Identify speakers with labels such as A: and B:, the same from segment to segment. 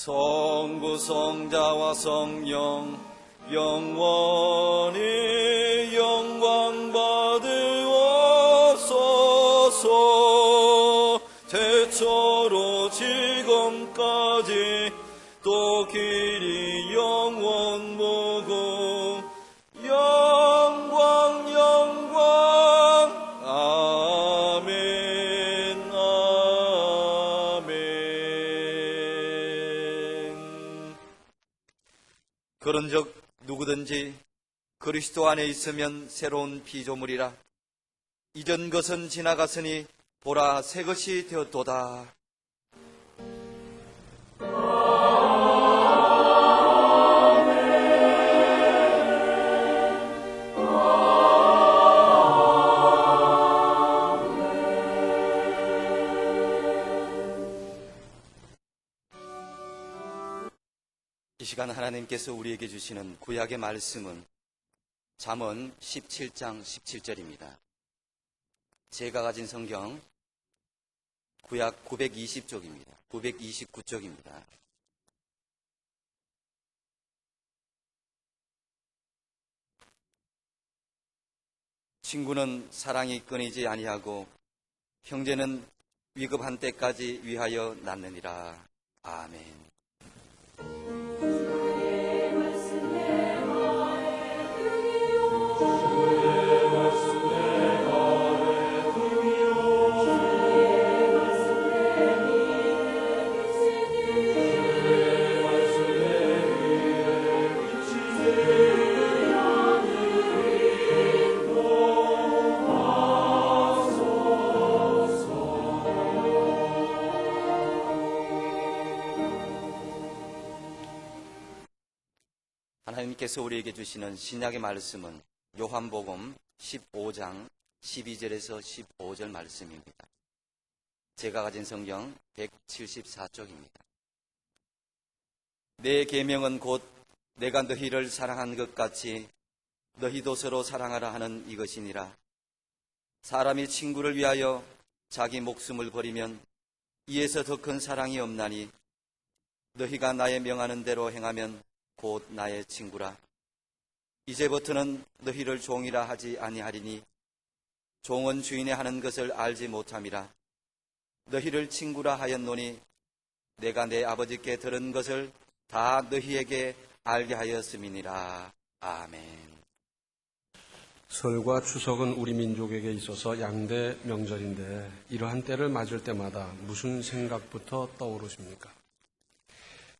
A: 성부 성자와 성령 영원히 영광 받으옵소서. 태초로 지금까지 또 길이 영원 보고 영광 아멘 아멘. 그런즉 누구든지 그리스도 안에 있으면 새로운 피조물이라. 이전 것은 지나갔으니 보라 새 것이 되었도다. 이 시간 하나님께서 우리에게 주시는 구약의 말씀은 잠언 17장 17절입니다. 제가 가진 성경 구약 920쪽입니다. 929쪽입니다. 친구는 사랑이 끊이지 아니하고 형제는 위급한 때까지 위하여 낳느니라. 아멘. 하나님께서 우리에게 주시는 신약의 말씀은 요한복음 15장 12절에서 15절 말씀입니다. 제가 가진 성경 174쪽입니다. 내 계명은 곧 내가 너희를 사랑한 것 같이 너희도 서로 사랑하라 하는 이것이니라. 사람이 친구를 위하여 자기 목숨을 버리면 이에서 더 큰 사랑이 없나니 너희가 나의 명하는 대로 행하면 곧 나의 친구라. 이제부터는 너희를 종이라 하지 아니하리니 종은 주인의 하는 것을 알지 못함이라. 너희를 친구라 하였노니 내가 내 아버지께 들은 것을 다 너희에게 알게 하였음이니라. 아멘.
B: 설과 추석은 우리 민족에게 있어서 양대 명절인데 이러한 때를 맞을 때마다 무슨 생각부터 떠오르십니까?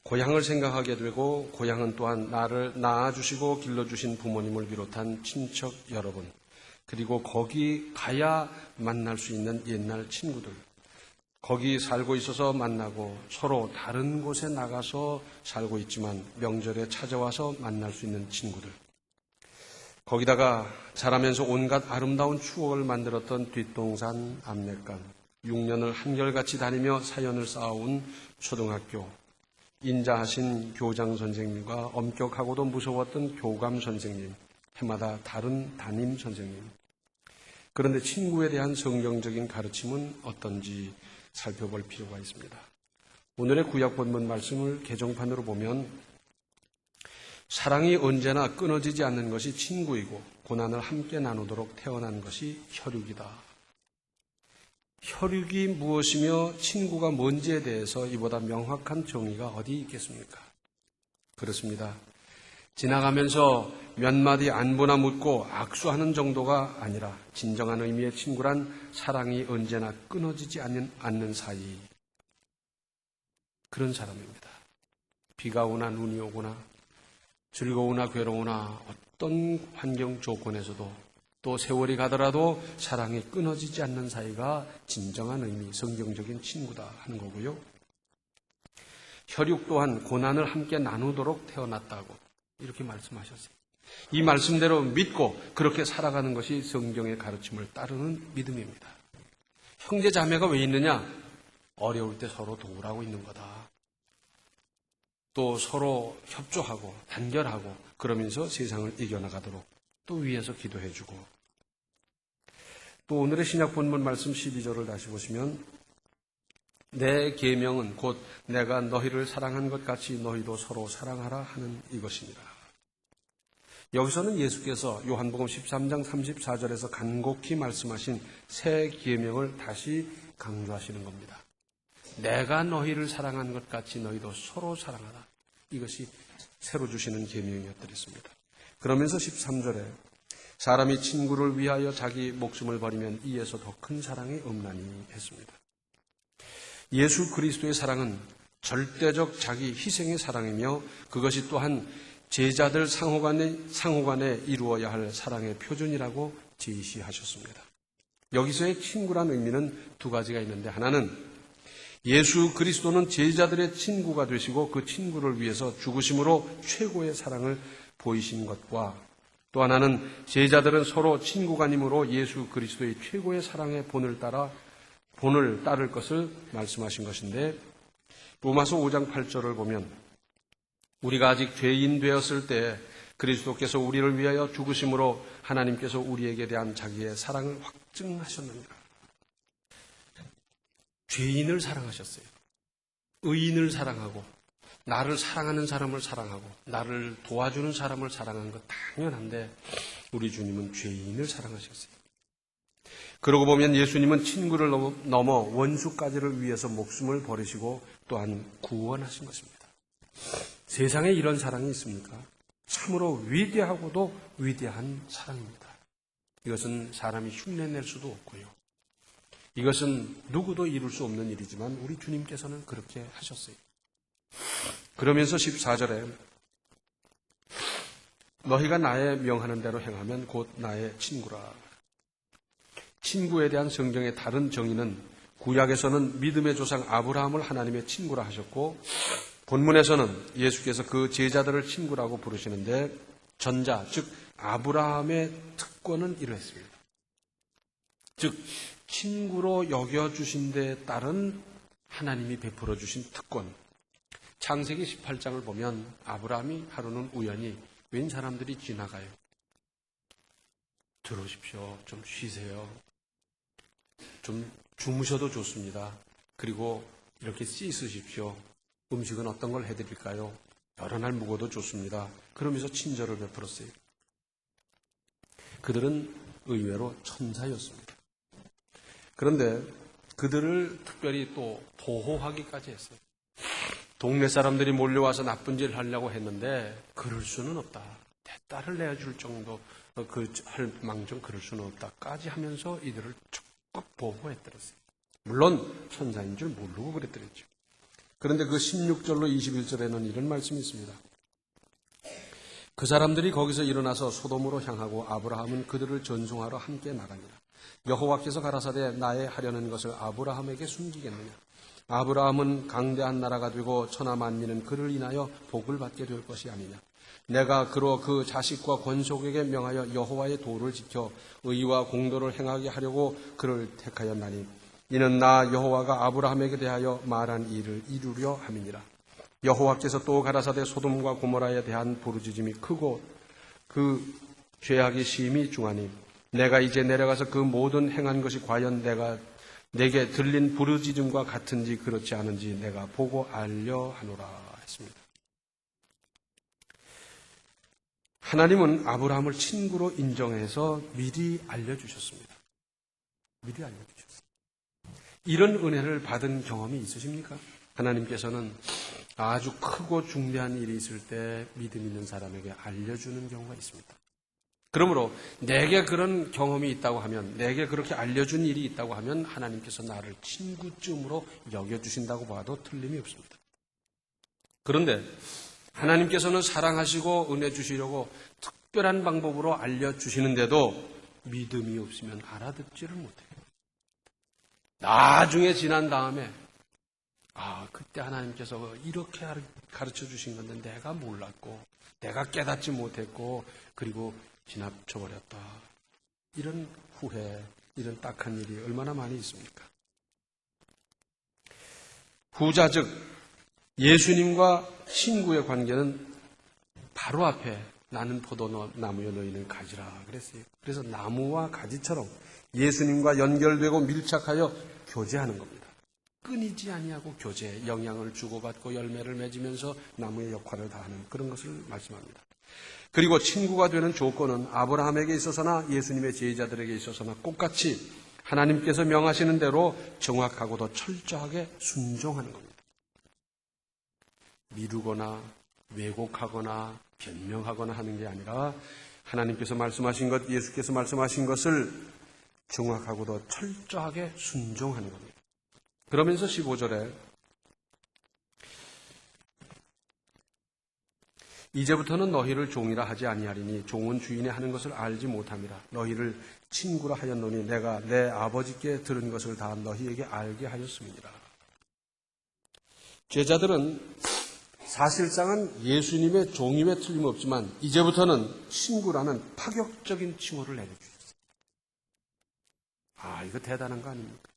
B: 고향을 생각하게 되고 고향은 또한 나를 낳아주시고 길러주신 부모님을 비롯한 친척 여러분, 그리고 거기 가야 만날 수 있는 옛날 친구들, 거기 살고 있어서 만나고 서로 다른 곳에 나가서 살고 있지만 명절에 찾아와서 만날 수 있는 친구들, 거기다가 자라면서 온갖 아름다운 추억을 만들었던 뒷동산 압내간, 6년을 한결같이 다니며 사연을 쌓아온 초등학교, 인자하신 교장 선생님과 엄격하고도 무서웠던 교감 선생님, 해마다 다른 담임 선생님. 그런데 친구에 대한 성경적인 가르침은 어떤지 살펴볼 필요가 있습니다. 오늘의 구약 본문 말씀을 개정판으로 보면 사랑이 언제나 끊어지지 않는 것이 친구이고 고난을 함께 나누도록 태어난 것이 혈육이다. 혈육이 무엇이며 친구가 뭔지에 대해서 이보다 명확한 정의가 어디 있겠습니까? 그렇습니다. 지나가면서 몇 마디 안부나 묻고 악수하는 정도가 아니라 진정한 의미의 친구란 사랑이 언제나 끊어지지 않는 사이, 그런 사람입니다. 비가 오나 눈이 오거나 즐거우나 괴로우나 어떤 환경 조건에서도 또 세월이 가더라도 사랑이 끊어지지 않는 사이가 진정한 의미, 성경적인 친구다 하는 거고요. 혈육 또한 고난을 함께 나누도록 태어났다고 이렇게 말씀하셨어요. 이 말씀대로 믿고 그렇게 살아가는 것이 성경의 가르침을 따르는 믿음입니다. 형제 자매가 왜 있느냐? 어려울 때 서로 도우라고 있는 거다. 또 서로 협조하고 단결하고 그러면서 세상을 이겨나가도록 또 위에서 기도해주고. 또 오늘의 신약 본문 말씀 12절을 다시 보시면 내 계명은 곧 내가 너희를 사랑한 것 같이 너희도 서로 사랑하라 하는 이것이니라. 여기서는 예수께서 요한복음 13장 34절에서 간곡히 말씀하신 새 계명을 다시 강조하시는 겁니다. 내가 너희를 사랑한 것 같이 너희도 서로 사랑하라. 이것이 새로 주시는 계명이었더랬습니다. 그러면서 13절에 사람이 친구를 위하여 자기 목숨을 버리면 이에서 더 큰 사랑이 없나니 했습니다. 예수 그리스도의 사랑은 절대적 자기 희생의 사랑이며 그것이 또한 제자들 상호간에 이루어야 할 사랑의 표준이라고 제시하셨습니다. 여기서의 친구란 의미는 두 가지가 있는데, 하나는 예수 그리스도는 제자들의 친구가 되시고 그 친구를 위해서 죽으심으로 최고의 사랑을 보이신 것과, 또 하나는 제자들은 서로 친구간이므로 예수 그리스도의 최고의 사랑의 본을 따를 것을 말씀하신 것인데, 로마서 5장 8절을 보면 우리가 아직 죄인 되었을 때 그리스도께서 우리를 위하여 죽으심으로 하나님께서 우리에게 대한 자기의 사랑을 확증하셨느니라. 죄인을 사랑하셨어요. 의인을 사랑하고 나를 사랑하는 사람을 사랑하고 나를 도와주는 사람을 사랑한 것 당연한데, 우리 주님은 죄인을 사랑하셨어요. 그러고 보면 예수님은 친구를 넘어 원수까지를 위해서 목숨을 버리시고 또한 구원하신 것입니다. 세상에 이런 사랑이 있습니까? 참으로 위대하고도 위대한 사랑입니다. 이것은 사람이 흉내낼 수도 없고요. 이것은 누구도 이룰 수 없는 일이지만 우리 주님께서는 그렇게 하셨어요. 그러면서 14절에 너희가 나의 명하는 대로 행하면 곧 나의 친구라. 친구에 대한 성경의 다른 정의는 구약에서는 믿음의 조상 아브라함을 하나님의 친구라 하셨고, 본문에서는 예수께서 그 제자들을 친구라고 부르시는데, 전자 즉 아브라함의 특권은 이러했습니다. 즉 친구로 여겨주신 데에 따른 하나님이 베풀어 주신 특권. 창세기 18장을 보면 아브라함이 하루는 우연히 웬 사람들이 지나가요. 들어오십시오. 좀 쉬세요. 좀 주무셔도 좋습니다. 그리고 이렇게 씻으십시오. 음식은 어떤 걸 해드릴까요? 여러 날 묵어도 좋습니다. 그러면서 친절을 베풀었어요. 그들은 의외로 천사였습니다. 그런데 그들을 특별히 또 보호하기까지 했어요. 동네 사람들이 몰려와서 나쁜 짓을 하려고 했는데 그럴 수는 없다. 내 딸을 내어줄 정도 할 망정 그럴 수는 없다까지 하면서 이들을 적극 보호했더랬어요. 물론 천사인 줄 모르고 그랬더랬죠. 그런데 그 16절로 21절에는 이런 말씀이 있습니다. 그 사람들이 거기서 일어나서 소돔으로 향하고 아브라함은 그들을 전송하러 함께 나가니라. 여호와께서 가라사대 나의 하려는 것을 아브라함에게 숨기겠느냐. 아브라함은 강대한 나라가 되고 천하 만민은 그를 인하여 복을 받게 될 것이 아니냐. 내가 그로 그 자식과 권속에게 명하여 여호와의 도를 지켜 의와 공도를 행하게 하려고 그를 택하였나니 이는 나 여호와가 아브라함에게 대하여 말한 일을 이루려 함이니라. 여호와께서 또 가라사대 소돔과 고모라에 대한 부르짖음이 크고 그 죄악이 심히 중하니 내가 이제 내려가서 그 모든 행한 것이 과연 내게 들린 부르짖음과 같은지 그렇지 않은지 내가 보고 알려 하노라 했습니다. 하나님은 아브라함을 친구로 인정해서 미리 알려주셨습니다. 미리 알려주셨어요. 이런 은혜를 받은 경험이 있으십니까? 하나님께서는 아주 크고 중대한 일이 있을 때 믿음 있는 사람에게 알려주는 경우가 있습니다. 그러므로 내게 그런 경험이 있다고 하면, 내게 그렇게 알려준 일이 있다고 하면 하나님께서 나를 친구쯤으로 여겨주신다고 봐도 틀림이 없습니다. 그런데 하나님께서는 사랑하시고 은혜 주시려고 특별한 방법으로 알려주시는데도 믿음이 없으면 알아듣지를 못해요. 나중에 지난 다음에 그때 하나님께서 이렇게 가르쳐 주신 건데 내가 몰랐고 내가 깨닫지 못했고 그리고 지나쳐버렸다. 이런 후회, 이런 딱한 일이 얼마나 많이 있습니까? 후자 즉 예수님과 친구의 관계는 바로 앞에 나는 포도나무여 너희는 가지라 그랬어요. 그래서 나무와 가지처럼 예수님과 연결되고 밀착하여 교제하는 겁니다. 끊이지 아니하고 교제, 영향을 주고받고 열매를 맺으면서 나무의 역할을 다하는 그런 것을 말씀합니다. 그리고 친구가 되는 조건은 아브라함에게 있어서나 예수님의 제자들에게 있어서나 똑같이 하나님께서 명하시는 대로 정확하고도 철저하게 순종하는 겁니다. 미루거나 왜곡하거나 변명하거나 하는 게 아니라 하나님께서 말씀하신 것, 예수께서 말씀하신 것을 정확하고도 철저하게 순종하는 겁니다. 그러면서 15절에 이제부터는 너희를 종이라 하지 아니하리니 종은 주인의 하는 것을 알지 못함이라. 너희를 친구라 하였노니 내가 내 아버지께 들은 것을 다 너희에게 알게 하였음이니라. 제자들은 사실상은 예수님의 종임에 틀림없지만 이제부터는 친구라는 파격적인 칭호를 내려주셨어요. 이거 대단한 거 아닙니까?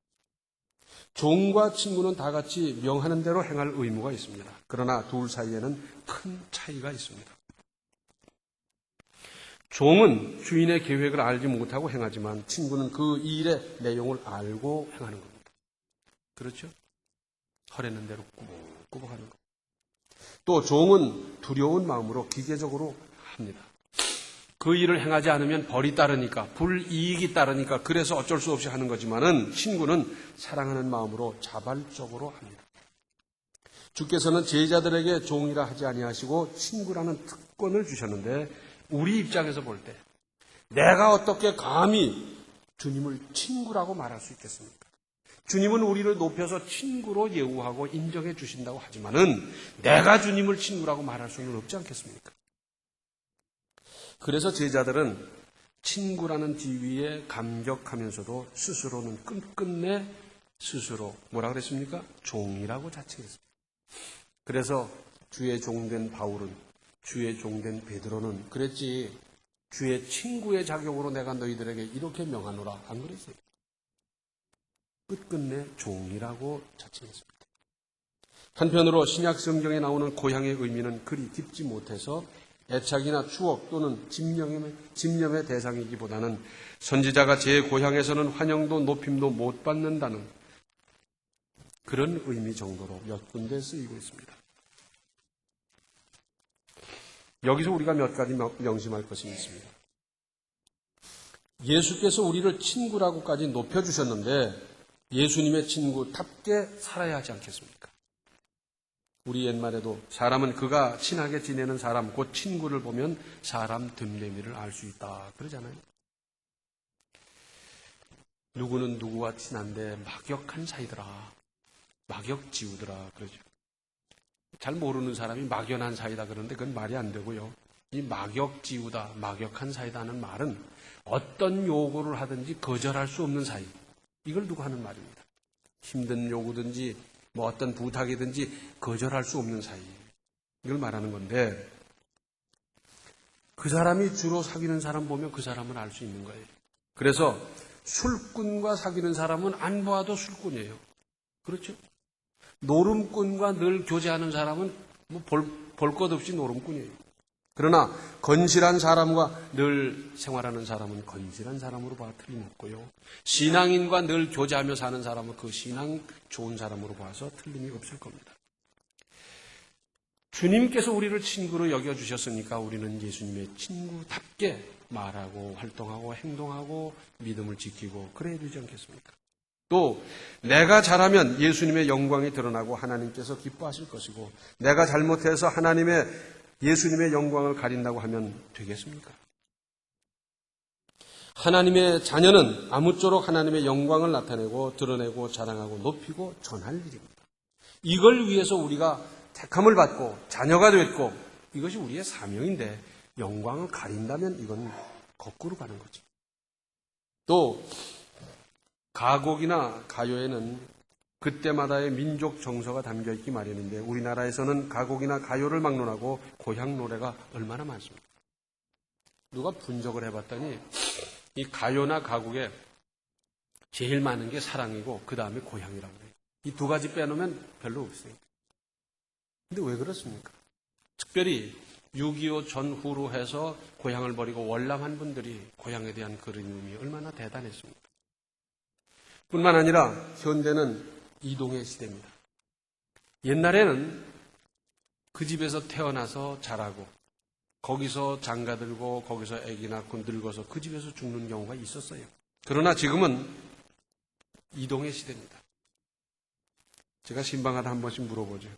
B: 종과 친구는 다 같이 명하는 대로 행할 의무가 있습니다. 그러나 둘 사이에는 큰 차이가 있습니다. 종은 주인의 계획을 알지 못하고 행하지만 친구는 그 일의 내용을 알고 행하는 겁니다. 그렇죠? 허래는 대로 꾸벅꾸벅 하는 것. 또 종은 두려운 마음으로 기계적으로 합니다. 그 일을 행하지 않으면 벌이 따르니까, 불이익이 따르니까 그래서 어쩔 수 없이 하는 거지만은 친구는 사랑하는 마음으로 자발적으로 합니다. 주께서는 제자들에게 종이라 하지 아니하시고 친구라는 특권을 주셨는데 우리 입장에서 볼 때 내가 어떻게 감히 주님을 친구라고 말할 수 있겠습니까? 주님은 우리를 높여서 친구로 예우하고 인정해 주신다고 하지만은 내가 주님을 친구라고 말할 수는 없지 않겠습니까? 그래서 제자들은 친구라는 지위에 감격하면서도 스스로는 끝끝내 스스로 뭐라 그랬습니까? 종이라고 자칭했습니다. 그래서 주의 종된 바울은, 주의 종된 베드로는 그랬지, 주의 친구의 자격으로 내가 너희들에게 이렇게 명하노라 안 그랬어요? 끝끝내 종이라고 자칭했습니다. 한편으로 신약 성경에 나오는 고향의 의미는 그리 깊지 못해서 애착이나 추억 또는 집념의 대상이기보다는 선지자가 제 고향에서는 환영도 높임도 못 받는다는 그런 의미 정도로 몇 군데 쓰이고 있습니다. 여기서 우리가 몇 가지 명심할 것이 있습니다. 예수께서 우리를 친구라고까지 높여주셨는데 예수님의 친구답게 살아야 하지 않겠습니까? 우리 옛말에도 사람은 그가 친하게 지내는 사람, 곧 친구를 보면 사람 됨됨이를 알 수 있다 그러잖아요. 누구는 누구와 친한데 막역한 사이더라, 막역지우더라 그러죠. 잘 모르는 사람이 막연한 사이다 그러는데 그건 말이 안 되고요. 이 막역지우다, 막역한 사이다는 말은 어떤 요구를 하든지 거절할 수 없는 사이, 이걸 두고 하는 말입니다. 힘든 요구든지 뭐 어떤 부탁이든지 거절할 수 없는 사이, 이걸 말하는 건데 그 사람이 주로 사귀는 사람 보면 그 사람을 알 수 있는 거예요. 그래서 술꾼과 사귀는 사람은 안 봐도 술꾼이에요. 그렇죠? 노름꾼과 늘 교제하는 사람은 뭐 볼 것 없이 노름꾼이에요. 그러나 건실한 사람과 늘 생활하는 사람은 건실한 사람으로 봐 틀림없고요. 신앙인과 늘 교제하며 사는 사람은 그 신앙 좋은 사람으로 봐서 틀림이 없을 겁니다. 주님께서 우리를 친구로 여겨주셨으니까 우리는 예수님의 친구답게 말하고 활동하고 행동하고 믿음을 지키고 그래야 되지 않겠습니까? 또 내가 잘하면 예수님의 영광이 드러나고 하나님께서 기뻐하실 것이고 내가 잘못해서 예수님의 영광을 가린다고 하면 되겠습니까? 하나님의 자녀는 아무쪼록 하나님의 영광을 나타내고 드러내고 자랑하고 높이고 전할 일입니다. 이걸 위해서 우리가 택함을 받고 자녀가 됐고 이것이 우리의 사명인데 영광을 가린다면 이건 거꾸로 가는 거죠. 또 가곡이나 가요에는 그때마다의 민족 정서가 담겨 있기 마련인데 우리나라에서는 가곡이나 가요를 막론하고 고향 노래가 얼마나 많습니까? 누가 분석을 해봤더니 이 가요나 가곡에 제일 많은 게 사랑이고 그 다음에 고향이라고 해요. 이 두 가지 빼놓으면 별로 없어요. 근데 왜 그렇습니까? 특별히 6.25 전후로 해서 고향을 버리고 월남한 분들이 고향에 대한 그리움이 얼마나 대단했습니까? 뿐만 아니라 현대는 이동의 시대입니다. 옛날에는 그 집에서 태어나서 자라고 거기서 장가들고 거기서 아기 낳고 늙어서 그 집에서 죽는 경우가 있었어요. 그러나 지금은 이동의 시대입니다. 제가 신방하다 한 번씩 물어보죠.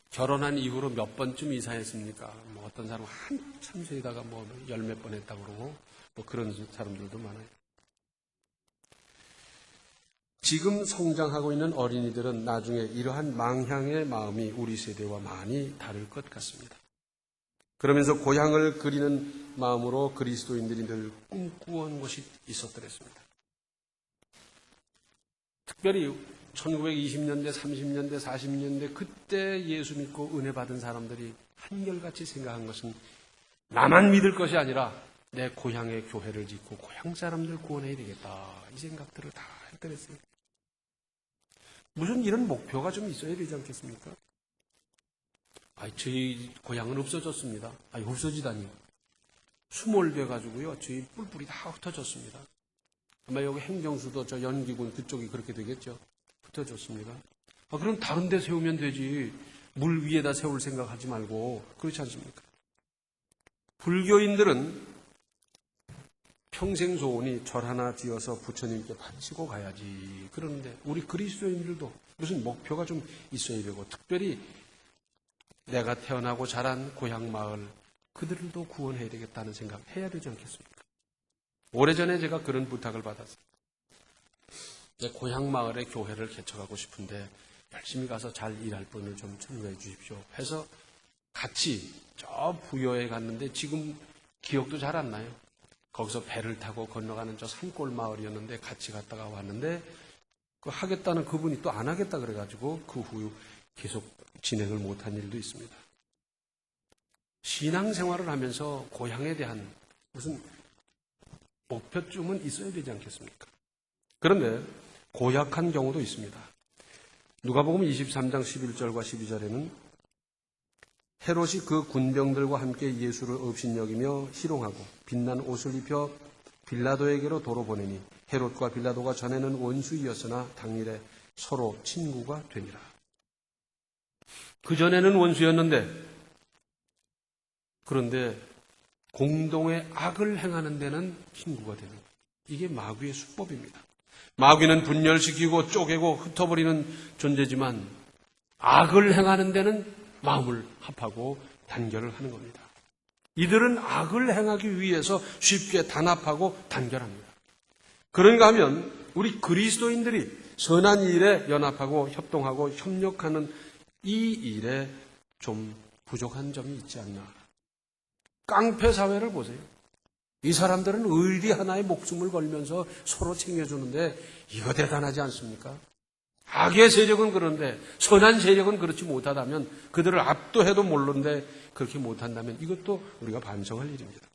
B: 결혼한 이후로 몇 번쯤 이사했습니까? 뭐 어떤 사람은 한참 세다가 뭐 열 몇 번 했다고 그러고 뭐 그런 사람들도 많아요. 지금 성장하고 있는 어린이들은 나중에 이러한 망향의 마음이 우리 세대와 많이 다를 것 같습니다. 그러면서 고향을 그리는 마음으로 그리스도인들이 늘 꿈꾸는 것이 있었더랬습니다. 특별히 1920년대, 30년대, 40년대 그때 예수 믿고 은혜 받은 사람들이 한결같이 생각한 것은 나만 믿을 것이 아니라 내 고향의 교회를 짓고 고향 사람들 구원해야 되겠다. 이 생각들을 다 했더랬어요. 무슨 이런 목표가 좀 있어야 되지 않겠습니까? 저희 고향은 없어졌습니다. 없어지다니. 수몰돼가지고요. 저희 뿔뿔이 다 흩어졌습니다. 아마 여기 행정수도 저 연기군 그쪽이 그렇게 되겠죠. 흩어졌습니다. 그럼 다른 데 세우면 되지. 물 위에다 세울 생각하지 말고. 그렇지 않습니까? 불교인들은 평생 소원이 절 하나 지어서 부처님께 바치고 가야지. 그러는데 우리 그리스도인들도 무슨 목표가 좀 있어야 되고 특별히 내가 태어나고 자란 고향 마을 그들도 구원해야 되겠다는 생각 해야 되지 않겠습니까? 오래전에 제가 그런 부탁을 받았어요. 내 고향 마을에 교회를 개척하고 싶은데 열심히 가서 잘 일할 분을 좀 참여해 주십시오. 해서 같이 저 부여에 갔는데 지금 기억도 잘 안 나요. 거기서 배를 타고 건너가는 저 산골 마을이었는데 같이 갔다가 왔는데 하겠다는 그분이 또 안 하겠다 그래가지고 그 후 계속 진행을 못한 일도 있습니다. 신앙생활을 하면서 고향에 대한 무슨 목표쯤은 있어야 되지 않겠습니까? 그런데 고약한 경우도 있습니다. 누가복음 23장 11절과 12절에는 헤롯이 그 군병들과 함께 예수를 업신여기며 희롱하고 빛난 옷을 입혀 빌라도에게로 도로 보내니 헤롯과 빌라도가 전에는 원수이었으나 당일에 서로 친구가 되니라. 그전에는 원수였는데 그런데 공동의 악을 행하는 데는 친구가 되는 거예요. 이게 마귀의 수법입니다. 마귀는 분열시키고 쪼개고 흩어버리는 존재지만 악을 행하는 데는 마음을 합하고 단결을 하는 겁니다. 이들은 악을 행하기 위해서 쉽게 단합하고 단결합니다. 그런가 하면 우리 그리스도인들이 선한 일에 연합하고 협동하고 협력하는 이 일에 좀 부족한 점이 있지 않나. 깡패 사회를 보세요. 이 사람들은 의리 하나에 목숨을 걸면서 서로 챙겨주는데 이거 대단하지 않습니까? 악의 세력은 그런데 선한 세력은 그렇지 못하다면 그들을 압도해도 모르는데 그렇게 못한다면 이것도 우리가 반성할 일입니다.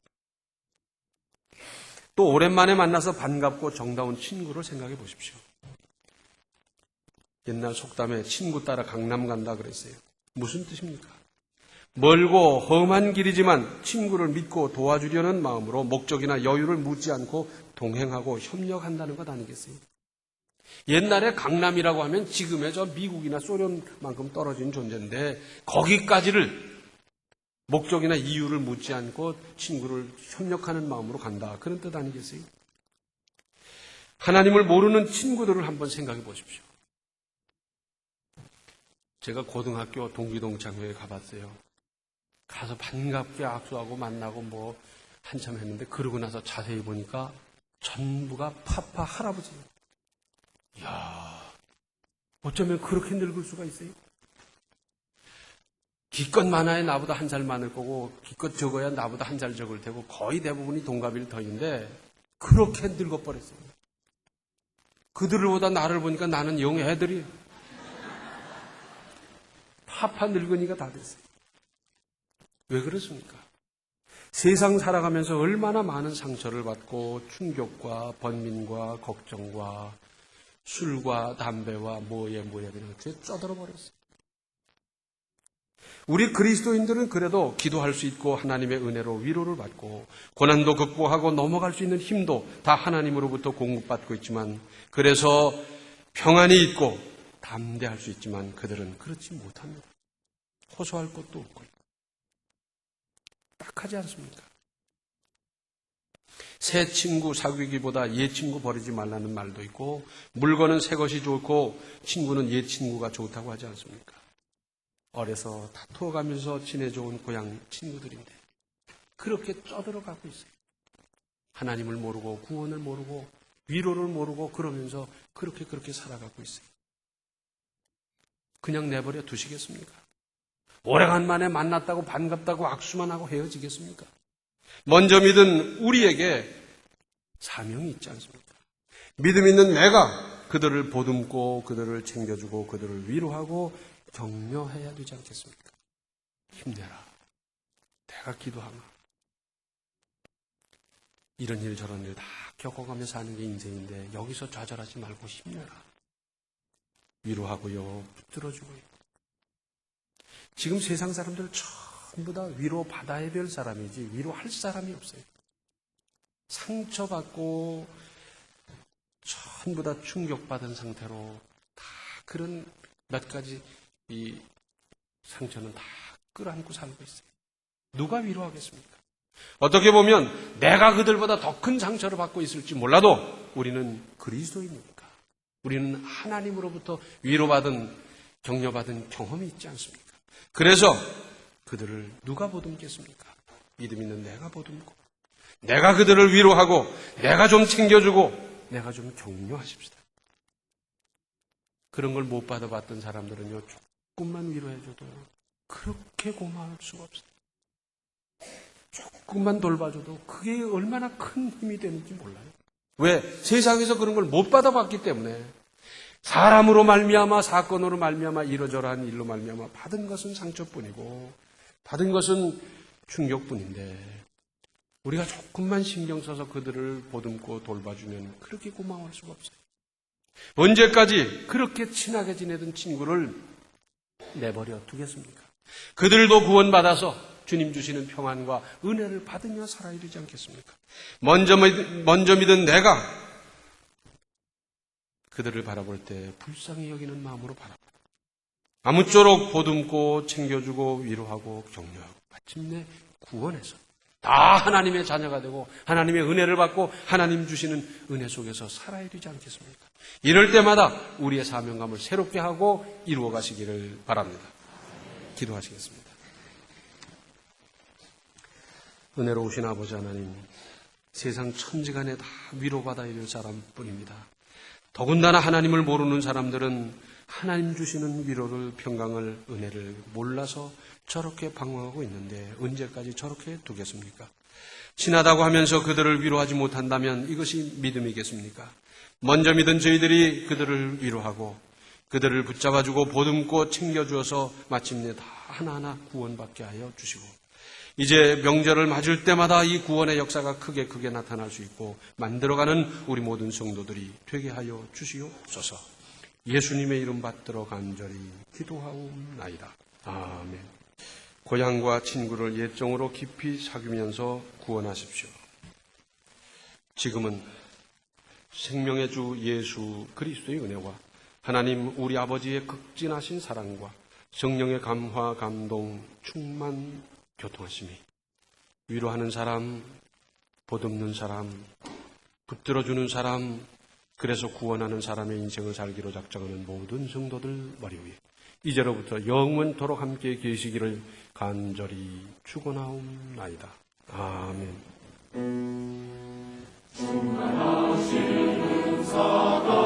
B: 또 오랜만에 만나서 반갑고 정다운 친구를 생각해 보십시오. 옛날 속담에 친구 따라 강남 간다 그랬어요. 무슨 뜻입니까? 멀고 험한 길이지만 친구를 믿고 도와주려는 마음으로 목적이나 여유를 묻지 않고 동행하고 협력한다는 것 아니겠어요? 옛날에 강남이라고 하면 지금의 저 미국이나 소련만큼 떨어진 존재인데 거기까지를 목적이나 이유를 묻지 않고 친구를 협력하는 마음으로 간다. 그런 뜻 아니겠어요? 하나님을 모르는 친구들을 한번 생각해 보십시오. 제가 고등학교 동기동창회에 가봤어요. 가서 반갑게 악수하고 만나고 뭐 한참 했는데 그러고 나서 자세히 보니까 전부가 파파 할아버지예요. 이야, 어쩌면 그렇게 늙을 수가 있어요? 기껏 많아야 나보다 한 살 많을 거고 기껏 적어야 나보다 한 살 적을 테고 거의 대부분이 동갑일 터인데 그렇게 늙어버렸어요. 그들보다 나를 보니까 나는 영 애들이에요. 파파 늙은이가 다 됐어요. 왜 그렇습니까? 세상 살아가면서 얼마나 많은 상처를 받고 충격과 번민과 걱정과 술과 담배와 뭐에 그냥 쪄들어 버렸어요. 우리 그리스도인들은 그래도 기도할 수 있고 하나님의 은혜로 위로를 받고 고난도 극복하고 넘어갈 수 있는 힘도 다 하나님으로부터 공급받고 있지만 그래서 평안이 있고 담대할 수 있지만 그들은 그렇지 못합니다. 호소할 것도 없고요. 딱하지 않습니까? 새 친구 사귀기보다 옛 친구 버리지 말라는 말도 있고, 물건은 새 것이 좋고 친구는 옛 친구가 좋다고 하지 않습니까? 어려서 다투어가면서 지내줘온 고향 친구들인데 그렇게 쪄들어가고 있어요. 하나님을 모르고 구원을 모르고 위로를 모르고 그러면서 그렇게 살아가고 있어요. 그냥 내버려 두시겠습니까? 오래간만에 만났다고 반갑다고 악수만 하고 헤어지겠습니까? 먼저 믿은 우리에게 사명이 있지 않습니까? 믿음 있는 내가 그들을 보듬고 그들을 챙겨주고 그들을 위로하고 격려해야 되지 않겠습니까? 힘내라. 내가 기도하마. 이런 일 저런 일 다 겪어가며 사는 게 인생인데 여기서 좌절하지 말고 힘내라. 위로하고요. 붙들어주고요. 지금 세상 사람들 전부 다 위로받아야 될 사람이지 위로할 사람이 없어요. 상처받고 전부 다 충격받은 상태로 다 그런 몇 가지 이 상처는 다 끌어안고 살고 있어요. 누가 위로하겠습니까? 어떻게 보면 내가 그들보다 더 큰 상처를 받고 있을지 몰라도 우리는 그리스도인이니까. 우리는 하나님으로부터 위로받은 격려받은 경험이 있지 않습니까? 그래서 그들을 누가 보듬겠습니까? 믿음 있는 내가 보듬고 내가 그들을 위로하고 내가 좀 챙겨주고 내가 좀 격려하십시다. 그런 걸 못 받아봤던 사람들은요, 조금만 위로해줘도 그렇게 고마울 수가 없어요. 조금만 돌봐줘도 그게 얼마나 큰 힘이 되는지 몰라요. 왜? 세상에서 그런 걸 못 받아봤기 때문에. 사람으로 말미암아 사건으로 말미암아 이러저러한 일로 말미암아 받은 것은 상처뿐이고 받은 것은 충격뿐인데 우리가 조금만 신경 써서 그들을 보듬고 돌봐주면 그렇게 고마울 수가 없어요. 언제까지 그렇게 친하게 지내던 친구를 내버려 두겠습니까? 그들도 구원받아서 주님 주시는 평안과 은혜를 받으며 살아야 되지 않겠습니까? 먼저 믿은 내가 그들을 바라볼 때 불쌍히 여기는 마음으로 바라보고 아무쪼록 보듬고 챙겨주고 위로하고 격려하고 마침내 구원해서 다 하나님의 자녀가 되고 하나님의 은혜를 받고 하나님 주시는 은혜 속에서 살아야 되지 않겠습니까? 이럴 때마다 우리의 사명감을 새롭게 하고 이루어 가시기를 바랍니다. 기도하시겠습니다. 은혜로우신 아버지 하나님, 세상 천지간에 다 위로받아야 될 사람뿐입니다. 더군다나 하나님을 모르는 사람들은 하나님 주시는 위로를, 평강을, 은혜를 몰라서 저렇게 방황하고 있는데 언제까지 저렇게 두겠습니까? 친하다고 하면서 그들을 위로하지 못한다면 이것이 믿음이겠습니까? 먼저 믿은 저희들이 그들을 위로하고 그들을 붙잡아주고 보듬고 챙겨주어서 마침내 다 하나하나 구원받게 하여 주시고 이제 명절을 맞을 때마다 이 구원의 역사가 크게 나타날 수 있고 만들어가는 우리 모든 성도들이 되게 하여 주시옵소서. 예수님의 이름 받들어 간절히 기도하옵나이다. 아멘. 고향과 친구를 옛정으로 깊이 사귀면서 구원하십시오. 지금은 생명의 주 예수 그리스도의 은혜와 하나님 우리 아버지의 극진하신 사랑과 성령의 감화, 감동, 충만, 교통하심이 위로하는 사람, 보듬는 사람, 붙들어주는 사람, 그래서 구원하는 사람의 인생을 살기로 작정하는 모든 성도들 머리 위에 이제로부터 영원토록 함께 계시기를 간절히 축원하옵나이다. 아멘. 충만하신 사랑